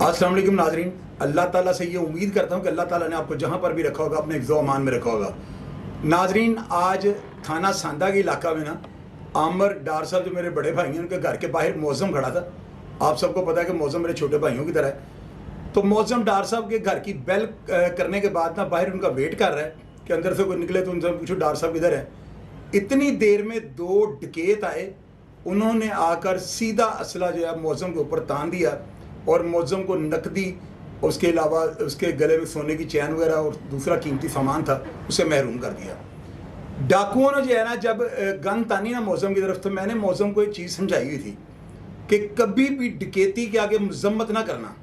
अस्सलाम वालेकुम नाजरीन, अल्लाह ताला से ये उम्मीद करता हूँ कि अल्लाह ताला ने आपको जहाँ पर भी रखा होगा अपने हिफ्ज़ अमान में रखा होगा। नाजरीन, आज थाना सांदा के इलाका में ना आमर डार साहब जो मेरे बड़े भाई हैं उनके घर के बाहर मौज़म खड़ा था। आप सबको पता है कि मौज़म मेरे छोटे भाइयों की तरह है। तो मौज़म डार साहब के घर की बेल करने के बाद ना बाहर उनका वेट कर रहा है कि अंदर से कोई निकले तो उनसे पूछो डार साहब किधर है। इतनी देर में दो डकैत आए, उन्होंने आकर सीधा असला जो है मौज़म के ऊपर तान दिया और मौज़म को नकदी, उसके अलावा उसके गले में सोने की चैन वगैरह और दूसरा कीमती सामान था उसे महरूम कर दिया। डाकुओं ने जो है ना जब गन तानी ना मौज़म की तरफ, तो मैंने मौज़म को एक चीज़ समझाई हुई थी कि कभी भी डकैती के आगे मजम्मत ना करना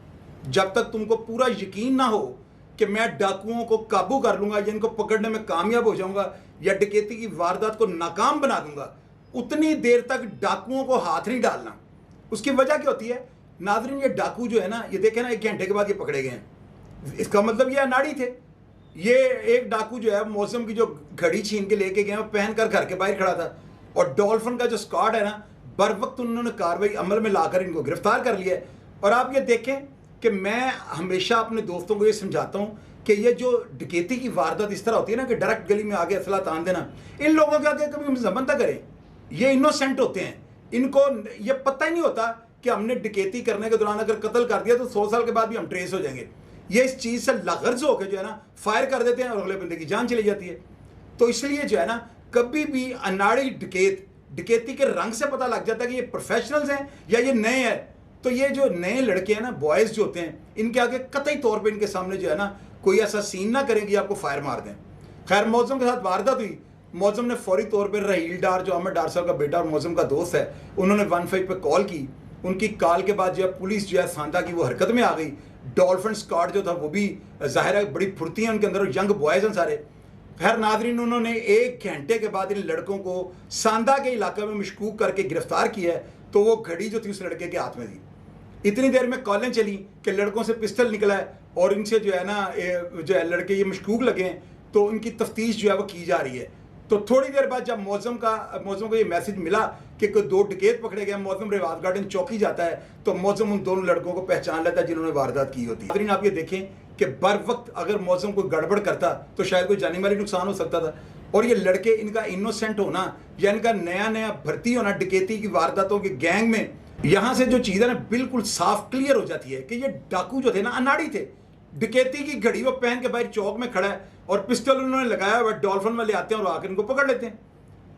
जब तक तुमको पूरा यकीन ना हो कि मैं डाकुओं को काबू कर लूँगा या इनको पकड़ने में कामयाब हो जाऊँगा या डकैती की वारदात को नाकाम बना दूँगा, उतनी देर तक डाकुओं को हाथ नहीं डालना। उसकी वजह क्या होती है नाज़रीन, ये डाकू जो है ना, ये देखे ना 1 घंटे के बाद ये पकड़े गए हैं। इसका मतलब ये अनाड़ी थे। ये एक डाकू जो है मौसम की जो घड़ी छीन के लेके गए, पहन कर घर के बाहर खड़ा था और डॉल्फिन का जो स्क्वाड है ना, बर वक्त उन्होंने कार्रवाई अमल में लाकर इनको गिरफ्तार कर लिया है। और आप ये देखें कि मैं हमेशा अपने दोस्तों को ये समझाता हूँ कि ये जो डकैती की वारदात इस तरह होती है ना कि डायरेक्ट गली में आगे असला तान देना, इन लोगों के आगे कभी मजम्मत ना करें। ये इनोसेंट होते हैं, इनको ये पता ही नहीं होता कि हमने डकैती करने के दौरान अगर कत्ल कर दिया तो 100 साल के बाद भी हम ट्रेस हो जाएंगे। ये इस चीज़ से लगर्ज होकर जो है ना फायर कर देते हैं और अगले बंदे की जान चली जाती है। तो इसलिए जो है ना कभी भी अनाड़ी डकैती के रंग से पता लग जाता है कि ये प्रोफेशनल्स हैं या ये नए हैं। तो ये जो नए लड़के हैं ना, बॉयज़ जो होते हैं, इनके आगे कतई तौर पर इनके सामने जो है ना कोई ऐसा सीन ना करेंगे आपको फायर मार दें। खैर, मौज़म के साथ वारदात हुई। मौज़म ने फौरी तौर पर रहील डार जो अहमद डार साहब का बेटा और मौज़म का दोस्त है, उन्होंने 15 पे कॉल की। उनकी कॉल के बाद जो है पुलिस जो है सांदा की वो हरकत में आ गई। डॉल्फिन स्क्वाड जो था वो भी जाहिर है बड़ी फुर्ती है उनके अंदर, यंग बॉयज़ हैं सारे। खैर नाजरीन, उन्होंने 1 घंटे के बाद इन लड़कों को सांदा के इलाके में मशकूक करके गिरफ्तार किया है। तो वो घड़ी जो थी उस लड़के के हाथ में थी। इतनी देर में कॉलें चली कि लड़कों से पिस्टल निकला है और इनसे जो है ना जो है लड़के ये मशकूक लगे हैं, तो इनकी तफ्तीश जो है वो की जा रही है। तो थोड़ी देर बाद जब मौज़म को ये मैसेज मिला कि कोई 2 डकैत पकड़े गए, मौज़म रिवाज गार्डन चौकी जाता है, तो मौज़म उन दोनों लड़कों को पहचान लेता है जिन्होंने वारदात की होती है। आप ये देखें कि बर वक्त अगर मौज़म कोई गड़बड़ करता तो शायद कोई जानी माली नुकसान हो सकता था। और ये लड़के, इनका इनोसेंट होना या इनका नया नया भर्ती होना डकैती की वारदातों के गैंग में, यहाँ से जो चीज़ है ना बिल्कुल साफ क्लियर हो जाती है कि ये डाकू जो थे ना अनाड़ी थे। डकैती की घड़ी वो पहन के बाहर चौक में खड़ा है और पिस्टल उन्होंने लगाया हुआ, डॉल्फिन वाले आते हैं और आकर इनको पकड़ लेते हैं।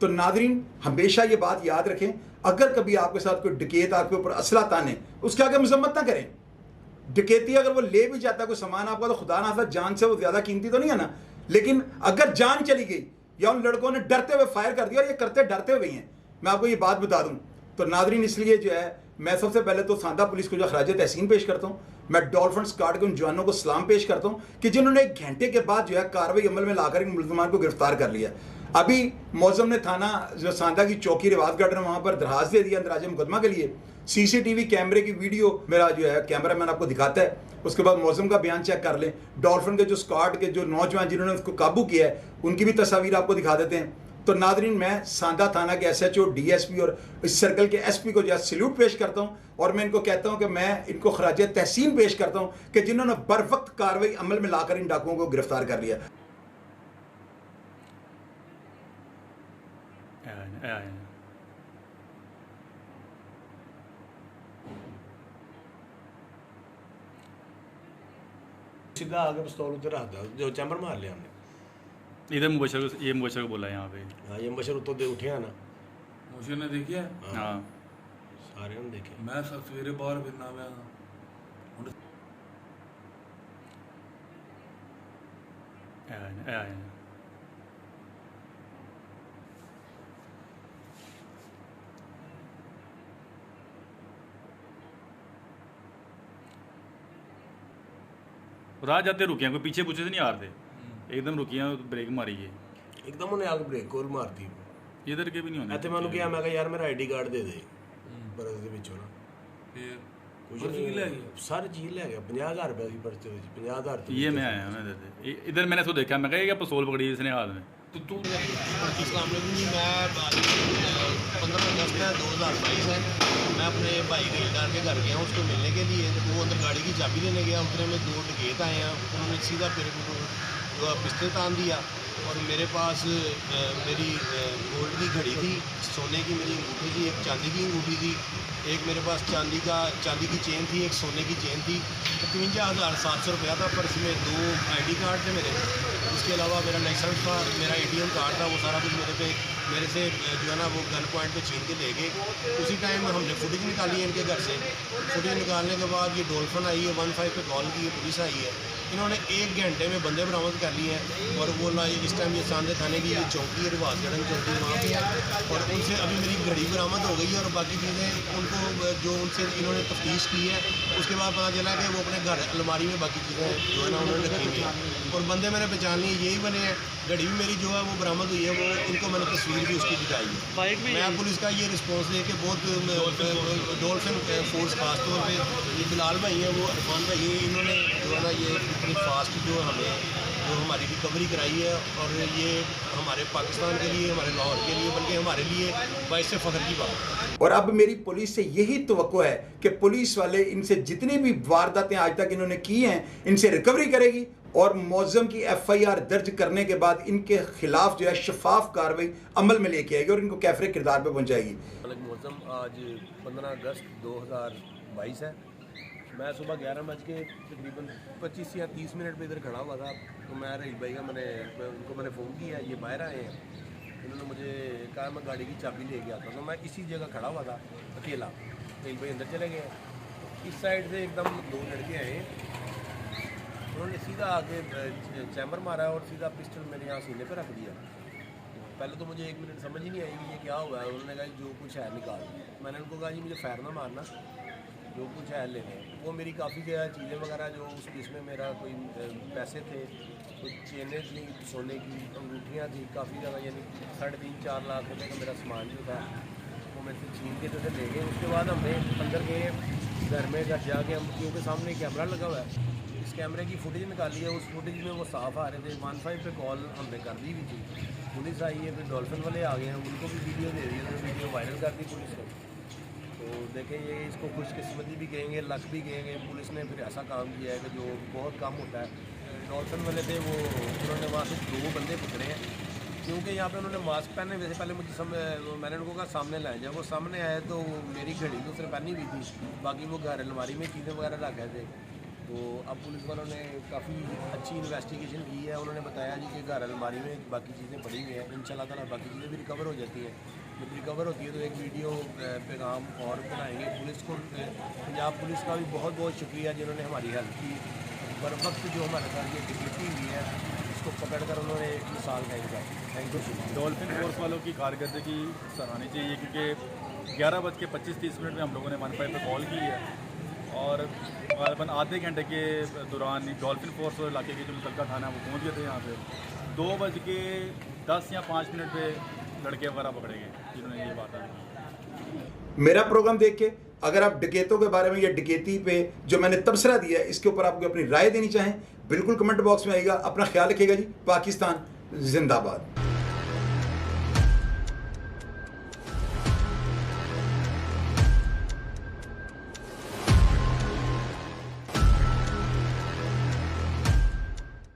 तो नाजरीन, हमेशा ये बात याद रखें, अगर कभी आपके साथ कोई डकैत आपके ऊपर असला ताने, उसके आगे मजम्मत ना करें। डकैती अगर वो ले भी जाता है कोई सामान आपका, तो खुदा ना खास्ता जान से वो ज़्यादा कीमती तो नहीं है ना, लेकिन अगर जान चली गई या उन लड़कों ने डरते हुए फायर कर दिया, और ये करते डरते हुए हैं, मैं आपको ये बात बता दूँ। तो नाजरीन, इसलिए जो है मैं सबसे पहले तो सांदा पुलिस को जो खराज तहसीन पेश करता हूँ। मैं डॉल्फिन स्क्वाड के उन जवानों को सलाम पेश करता हूँ कि जिन्होंने 1 घंटे के बाद जो है कार्रवाई अमल में लाकर इन मुलजमान को गिरफ्तार कर लिया। अभी मौज़म ने थाना जो सांदा की चौकी रिवाज गार्डन वहाँ पर दरखास्त दे दिया अंदराज मुकदमा के लिए। CCTV कैमरे की वीडियो मेरा जो है कैमरा मैन आपको दिखाता है, उसके बाद मौज़म का बयान चेक कर लें। डॉल्फिन के जो स्क्वाड के जो नौजवान जिन्होंने उसको काबू किया है उनकी भी तस्वीर आपको दिखा देते हैं। तो नाजरीन, मैं सांदा थाना के SHO, DSP और इस सर्कल के SP को जो है सल्यूट पेश करता हूँ और मैं इनको कहता हूँ कि मैं इनको खराज तहसीन पेश करता हूँ कि जिन्होंने बर वक्त कार्रवाई अमल में लाकर इन डाकुओं को गिरफ्तार कर लिया। सीधा आगे पिस्तौल उधर रख दिया, जो चैम्बर मार लिया हमने। इधर मुबशर को बोला यहाँ पे। हाँ, ये मशर उत्तों दे उठे ना, मुझे ने देखिया हाँ, सारे ने देखे। मैं सवेरे बाहर फिरना मैं राह जाते रुके हैं, कोई पीछे पूछे से नहीं आ रहे थे, एकदम रुकी हैं, ब्रेक मारी है। एकदम उन्हें आगे ब्रेक कोल मार दी। इधर के भी नहीं होने। ਇੱਥੇ ਮੈਨੂੰ ਕਿਹਾ, ਮੈਂ ਕਿਹਾ ਯਾਰ ਮੇਰਾ ID ਕਾਰਡ ਦੇ ਦੇ ਬਰਸ ਦੇ ਵਿੱਚੋਂ ਨਾ। फिर ਕੁਝ बर्फी ਨਹੀਂ ले गया। ਸਾਰੀ ਚੀਜ਼ ਲੈ ਗਿਆ। 50,000 रुपये की पर्चे 50,000। ये मैं आया हूँ इधर मैंने इसको देखा, मैं कहा ये क्या पिस्तौल पकड़ी है इसने हाथ में, तो तू अस्सलाम वालेकुम जी। मैं 15 अगस्त है 2022 है। मैं अपने भाई रिश्तेदार के घर गया हूँ उसको मिलने के लिए। वो अंदर गाड़ी की चाबी लेने गया, उतने में 2 डकैत आए हैं। उन्होंने सीधा मेरे को पिस्टल तान दिया और मेरे पास मेरी गोल्ड की घड़ी थी, सोने की मेरी अंगूठी थी, एक चांदी की अंगूठी थी, एक मेरे पास चांदी की चेन थी, एक सोने की चेन थी। 53,700 रुपया था। पर्स में 2 ID कार्ड थे मेरे। इसके अलावा मेरा लाइसेंस था, मेरा ATM कार्ड था। वो सारा कुछ मेरे से जो है ना वो गन पॉइंट पे छीन के ले गए। उसी टाइम हमने फुटेज निकाली है इनके घर से। फुटेज निकालने के बाद ये डॉल्फिन आई है, 15 पे कॉल की, पुलिस आई है। इन्होंने 1 घंटे में बंदे बरामद कर लिए हैं और वो इस टाइम ये सांदे थाने की चौकी है, रिवाजगढ़ चौकी वहाँ पे है। और उनसे अभी मेरी घड़ी बरामद हो गई है और बाकी चीज़ें उनको जो उनसे इन्होंने तफ्तीश की है उसके बाद पता चला कि वो अपने घर अलमारी में बाकी चीज़ें जो है ना उन्होंने रखी हुई हैं। और बंदे मैंने पहचान लिए यही बने हैं। घड़ी भी मेरी जो है वो बरामद हुई है, वो इनको मैंने तस्वीर भी उसकी दिखाई है। मैं पुलिस का ये रिस्पॉन्स दे के बहुत डॉल्फिन फोर्स खासतौर पे ये बिलाल भाई हैं, वो अरफान भाई हैं, इन्होंने जो है ना ये इतनी फास्ट जो हमारी रिकवरी कराई है। और ये हमारे पाकिस्तान के लिए, हमारे लाहौर के लिए, बल्कि हमारे लिए बाइस से फ़ख्र की बात है। और अब मेरी पुलिस से यही तवक्को है कि पुलिस वाले इनसे जितनी भी वारदातें आज तक इन्होंने की हैं इनसे रिकवरी करेगी और मौज़म की FIR दर्ज करने के बाद इनके खिलाफ जो है शफाफ कार्रवाई अमल में लेके आएगी और इनको कैफरे किरदार पर पहुँचाएगी। मौसम आज 15 अगस्त 2022 है। मैं सुबह 11 बज के तकरीबन 25 या 30 मिनट पे इधर खड़ा हुआ था। तो मैं रहील भाई का मैंने फ़ोन किया, ये बाहर आए हैं। इन्होंने मुझे कहा मैं गाड़ी की चाबी ले गया था। तो मैं इसी जगह खड़ा हुआ था अकेला। रहील भाई अंदर चले गए। इस साइड से एकदम 2 लड़के आए, उन्होंने सीधा आगे चैम्बर मारा और सीधा पिस्टल मेरे यहाँ सीने पर रख दिया। पहले तो मुझे 1 मिनट समझ ही नहीं आई कि ये क्या हुआ है। उन्होंने कहा जो कुछ है निकाल। मैंने उनको कहा जी मुझे फायर ना मारना, जो कुछ है ले लें। वो मेरी काफ़ी ज़्यादा चीज़ें वगैरह जो इसमें मेरा कोई पैसे थे, कुछ चेनें थी सोने की, अंगूठियाँ थी काफ़ी ज़्यादा, यानी 3.5-4 लाख रुपये का मेरा सामान जो था वो मेरे से छीन के तो ले गए। उसके बाद हमने अंदर गए घर में, घर जाके हम क्योंकि सामने कैमरा लगा हुआ है, इस कैमरे की फुटेज निकाली है। उस फुटेज में वो साफ़ आ रहे थे। 15 पे कॉल हमने कर दी हुई थी। पुलिस आई है, फिर डॉल्फिन वाले आ गए हैं, उनको भी वीडियो दे दी है, वीडियो वायरल कर दी पुलिस ने। तो देखें ये इसको खुशकिस्मती भी कहेंगे, लक भी कहेंगे। पुलिस ने फिर ऐसा काम किया है कि जो बहुत कम होता है। डॉल्फिन वाले थे वो, उन्होंने वहाँ से 2 बंदे पकड़े हैं क्योंकि यहाँ पे उन्होंने मास्क पहने हुए थे। पहले मैंने उनको कहा सामने लाए। जब वो सामने आए तो मेरी घड़ी तो उसने पहनी हुई थी, बाकी वो घर अलमारी में चीज़ें वगैरह रख गए थे। तो अब पुलिस वालों ने काफ़ी अच्छी इन्वेस्टिगेशन की है। उन्होंने बताया जी कि घर अलमारी में बाकी चीज़ें पड़ी हुई हैं, इंशाल्लाह ताला बाकी चीज़ें भी रिकवर हो जाती हैं। जब रिकवर होती है तो एक वीडियो पैगाम और बनाएंगे। पुलिस को, पंजाब पुलिस का भी बहुत बहुत शुक्रिया जिन्होंने हमारी हेल्प की। बर वक्त जो हमारे साथ ये डिप्टी हुई है इसको पकड़ कर उन्होंने 1 साल टाइम का। Thank you. डॉल्फिन फोर्स वालों की कारकर्दगी सराहनी चाहिए क्योंकि 11:25-30 में हम लोगों ने 15 पे कॉल की है और तकरीबन आधे घंटे के दौरान डॉल्फिन फोर्स और इलाके के जो मुतल्लिका थाना है वो पहुँच गए थे यहाँ पे। 2:10 या 5 मिनट पे लड़के वगैरह पकड़े गए जिन्होंने ये बात की। मेरा प्रोग्राम देख के अगर आप डकैतों के बारे में या डकैती पे जो मैंने तबसरा दिया है इसके ऊपर आपको अपनी राय देनी चाहें, बिल्कुल कमेंट बॉक्स में आइएगा। अपना ख्याल रखिएगा जी। पाकिस्तान जिंदाबाद।